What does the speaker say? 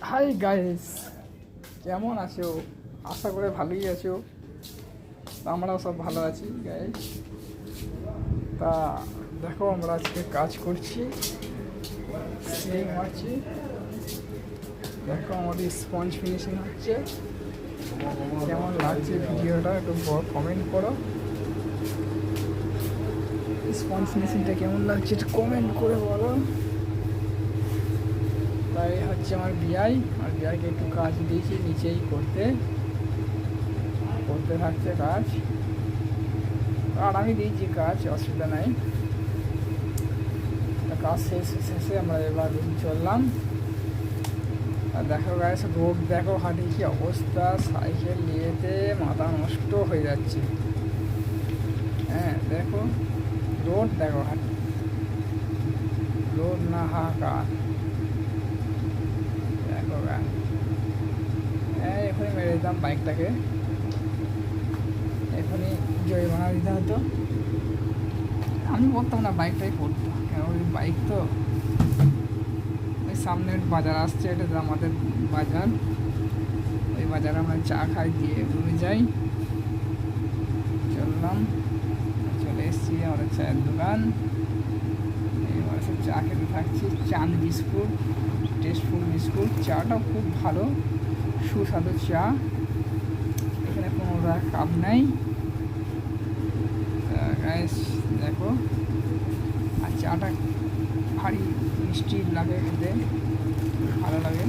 Hi guys, কেমন আছো? আশা করে ভালোই আছো। আমরাও সব ভালো আছি গাইস। তা দেখো, আমরা আজকে কাজ করছি, সিলিং মারছি। দেখো আমাদের স্পঞ্জ ফিনিশিং হচ্ছে। কেমন লাগছে ভিডিওটা একটু কমেন্ট করো। স্পঞ্জ ফিনিশিংটা কেমন লাগছে একটু কমেন্ট করে বলো। তাই হচ্ছে আমার বিআই, আর বিআইকে একটু কাজ দিয়েছি নিচেই করতে থাকছে কাজ। আর আমি দিয়েছি কাজ, অসুবিধা নাই। কাজ শেষে আমরা এবার রুম চললাম। আর দেখো গাইস, রোড দেখো হাঁটি কি অবস্থা, সাইকেল নিয়েতে মাথা নষ্ট হয়ে যাচ্ছে। হ্যাঁ দেখো, রোড দেখো হাঁটি, রোড না হাহাকার। দেখো গান, এখনই মেরে দিতাম বাইকটাকে, এখনই জরিমানা দিতে হতো। আমি বলতাম না, বাইকটাই পড়তো, কেন ওই বাইক তো। ওই সামনের বাজার আসছে, এটা তো আমাদের বাজার। ওই বাজারে আমরা চা খাই, দিয়ে রুমে যাই। চলে এসেছি আমাদের চায়ের দোকান। এবার সব চা খেতে থাকছি। চাঁদ বিস্কুট, টেস্টফুল বিস্কুট। চাটাও খুব ভালো, সুস্বাদু চা। এখানে কোনো কাপ নাই গাইস। দেখো, আর চাটা ভারী মিষ্টি লাগে খেতে, ভালো লাগে।